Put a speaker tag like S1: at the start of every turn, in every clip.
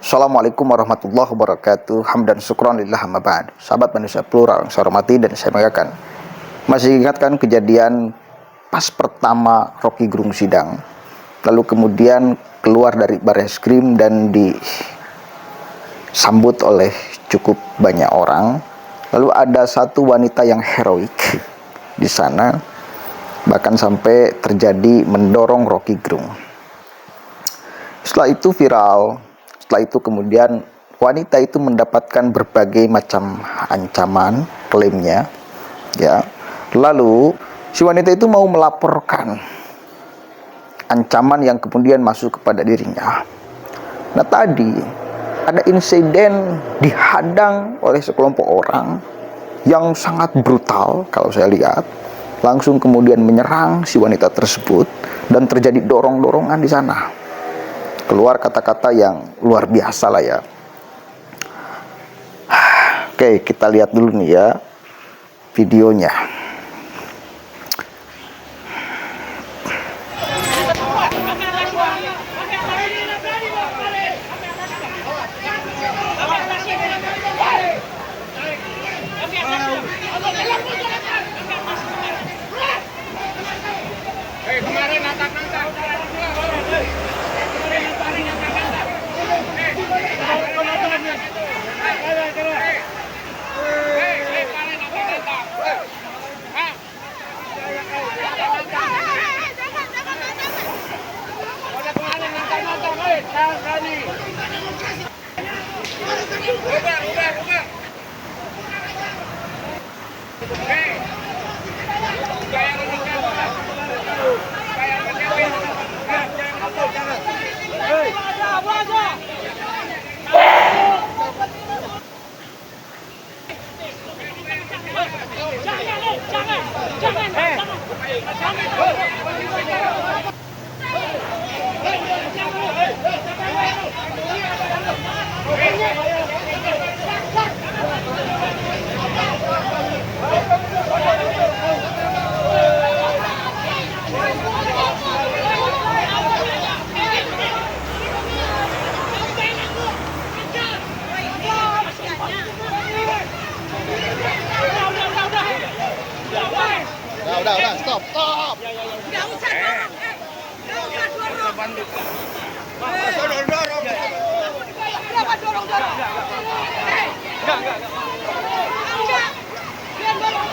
S1: Assalamualaikum warahmatullahi wabarakatuh. Hamdan syukran lillah amma ba'd. Sahabat manusia plural yang saya hormati dan saya banggakan. Masih ingatkan kejadian pas pertama Rocky Gerung sidang. Lalu kemudian keluar dari Bareskrim dan disambut oleh cukup banyak orang. Lalu ada satu wanita yang heroik di sana, bahkan sampai terjadi mendorong Rocky Gerung. Setelah itu viral. Setelah itu kemudian wanita itu mendapatkan berbagai macam ancaman, klaimnya, ya. Lalu si wanita itu mau melaporkan ancaman yang kemudian masuk kepada dirinya. Nah, tadi ada insiden dihadang oleh sekelompok orang yang sangat brutal kalau saya lihat, langsung kemudian menyerang si wanita tersebut dan terjadi dorong-dorongan di sana. Keluar kata-kata yang luar biasa lah ya. Oke, kita lihat dulu nih ya videonya.
S2: Udah, stop.
S3: Nggak usah dorong, nggak usah dorong.
S2: Dorong.
S3: Kenapa dorong-dorong? Enggak. Dia dorong.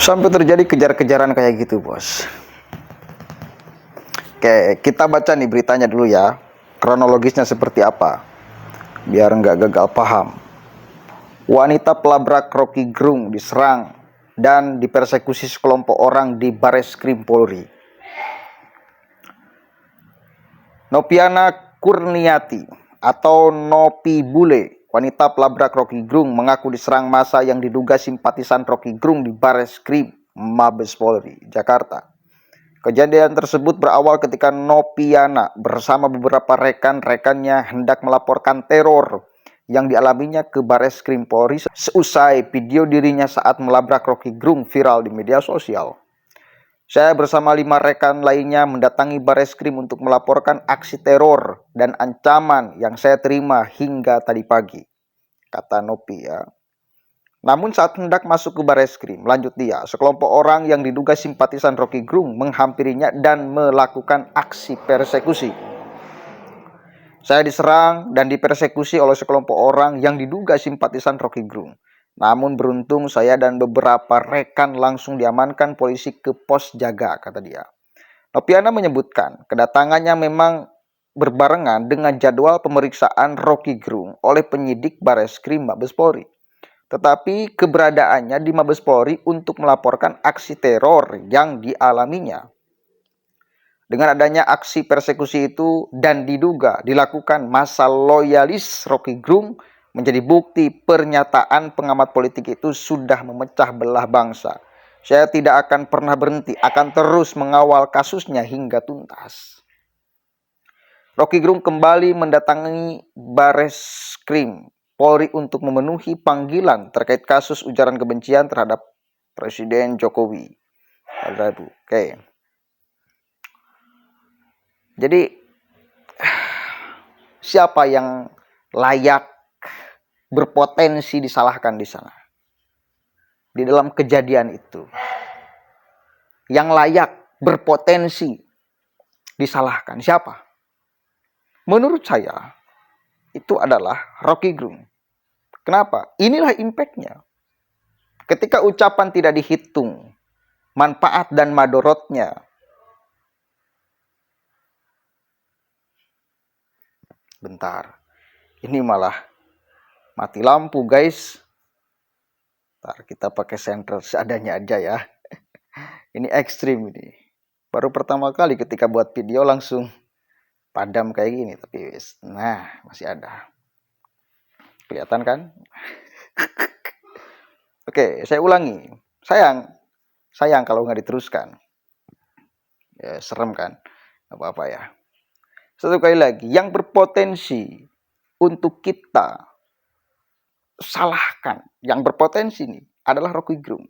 S1: Sampai terjadi kejar-kejaran kayak gitu, bos. Oke, kita baca nih beritanya dulu ya. Kronologisnya seperti apa, biar nggak gagal paham. Wanita pelabrak Rocky Gerung diserang dan dipersekusi sekelompok orang di Bareskrim Polri. Nopiana Kurniati atau Nopi Bule, wanita pelabrak Rocky Gerung, mengaku diserang massa yang diduga simpatisan Rocky Gerung di Bareskrim Mabes Polri, Jakarta. Kejadian tersebut berawal ketika Nopiana bersama beberapa rekan-rekannya hendak melaporkan teror yang dialaminya ke Bareskrim Polri seusai video dirinya saat melabrak Rocky Gerung viral di media sosial. Saya bersama 5 rekan lainnya mendatangi Bareskrim untuk melaporkan aksi teror dan ancaman yang saya terima hingga tadi pagi, kata Nopi ya. Namun saat hendak masuk ke Bareskrim, lanjut dia, sekelompok orang yang diduga simpatisan Rocky Gerung menghampirinya dan melakukan aksi persekusi. Saya diserang dan dipersekusi oleh sekelompok orang yang diduga simpatisan Rocky Gerung. Namun beruntung saya dan beberapa rekan langsung diamankan polisi ke pos jaga, kata dia. Nopiana menyebutkan kedatangannya memang berbarengan dengan jadwal pemeriksaan Rocky Gerung oleh penyidik Bareskrim Mabes Polri. Tetapi keberadaannya di Mabes Polri untuk melaporkan aksi teror yang dialaminya. Dengan adanya aksi persekusi itu dan diduga dilakukan massa loyalis Rocky Gerung menjadi bukti pernyataan pengamat politik itu sudah memecah belah bangsa. Saya tidak akan pernah berhenti, akan terus mengawal kasusnya hingga tuntas. Rocky Gerung kembali mendatangi Bareskrim Polri untuk memenuhi panggilan terkait kasus ujaran kebencian terhadap Presiden Jokowi. Oke. Jadi siapa yang layak berpotensi disalahkan di sana? Di dalam kejadian itu. Yang layak berpotensi disalahkan siapa? Menurut saya itu adalah Rocky Gerung. Kenapa? Inilah impact-nya. Ketika ucapan tidak dihitung manfaat dan madorotnya, bentar, ini malah mati lampu guys. Bentar, kita pakai senter seadanya aja ya. Ini ekstrim ini. Baru pertama kali ketika buat video langsung padam kayak gini. Tapi nah masih ada. Kelihatan kan? Oke, saya ulangi. Sayang kalau nggak diteruskan. Ya, serem kan? Apa-apa ya. Satu kali lagi, yang berpotensi untuk kita salahkan, yang berpotensi ini adalah Rocky Gerung.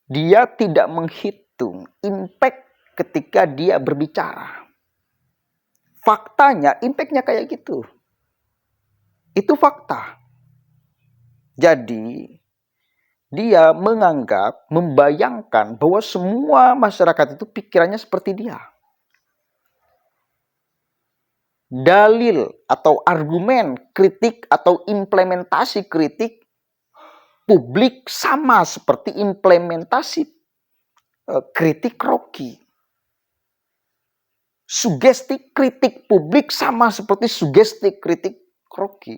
S1: Dia tidak menghitung impact ketika dia berbicara. Faktanya, impact-nya kayak gitu. Itu fakta. Jadi, dia menganggap, membayangkan bahwa semua masyarakat itu pikirannya seperti dia. Dalil atau argumen kritik atau implementasi kritik publik sama seperti implementasi kritik Rocky. Sugesti kritik publik sama seperti sugesti kritik Rocky.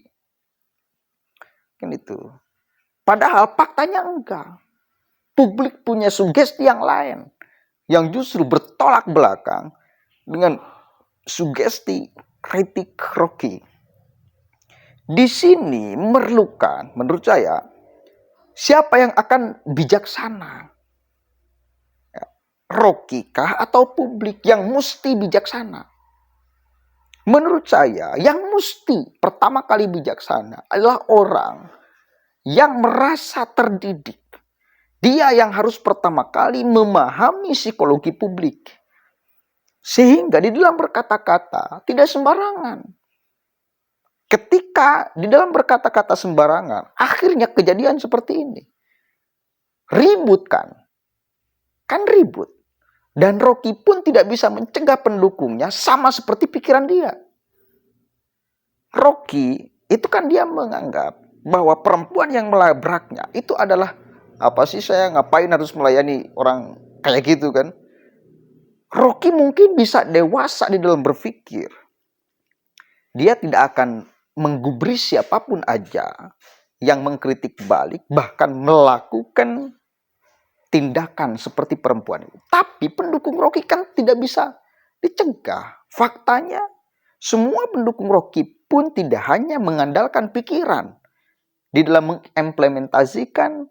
S1: Kan itu. Padahal faktanya enggak. Publik punya sugesti yang lain. Yang justru bertolak belakang dengan sugesti kritik Rocky. Di sini memerlukan, menurut saya, siapa yang akan bijaksana? Rocky kah atau publik yang mesti bijaksana? Menurut saya, yang mesti pertama kali bijaksana adalah orang yang merasa terdidik. Dia yang harus pertama kali memahami psikologi publik. Sehingga di dalam berkata-kata tidak sembarangan. Ketika di dalam berkata-kata sembarangan, akhirnya kejadian seperti ini. Ribut kan? Kan ribut. Dan Rocky pun tidak bisa mencegah pendukungnya sama seperti pikiran dia. Rocky itu kan dia menganggap bahwa perempuan yang melabraknya itu adalah, apa sih saya ngapain harus melayani orang kayak gitu kan? Rocky mungkin bisa dewasa di dalam berpikir. Dia tidak akan menggubris siapapun aja yang mengkritik balik, bahkan melakukan tindakan seperti perempuan itu. Tapi pendukung Rocky kan tidak bisa dicegah. Faktanya, semua pendukung Rocky pun tidak hanya mengandalkan pikiran di dalam mengimplementasikan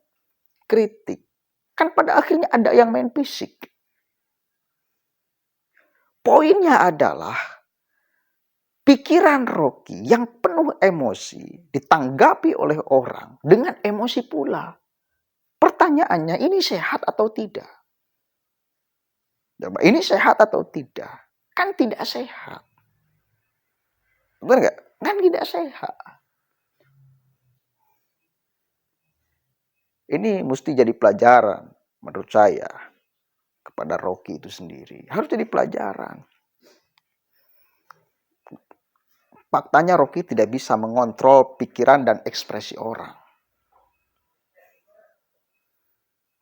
S1: kritik. Kan pada akhirnya ada yang main fisik. Poinnya adalah pikiran Rocky yang penuh emosi ditanggapi oleh orang dengan emosi pula. Pertanyaannya, ini sehat atau tidak? Coba, ini sehat atau tidak? Kan tidak sehat. Benar nggak? Kan tidak sehat. Ini mesti jadi pelajaran menurut saya kepada Rocky itu sendiri. Harus jadi pelajaran. Faktanya Rocky tidak bisa mengontrol pikiran dan ekspresi orang.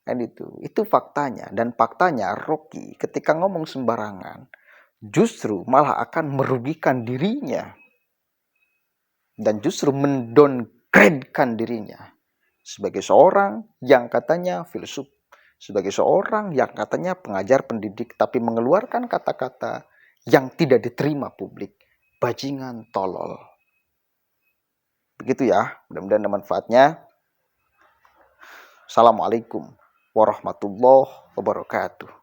S1: Kan itu faktanya. Dan faktanya Rocky ketika ngomong sembarangan justru malah akan merugikan dirinya. Dan justru mendowngrade-kan dirinya sebagai seorang yang katanya filsuf, sebagai seorang yang katanya pengajar pendidik tapi mengeluarkan kata-kata yang tidak diterima publik. Bajingan tolol. Begitu ya, mudah-mudahan ada manfaatnya. Assalamualaikum warahmatullahi wabarakatuh.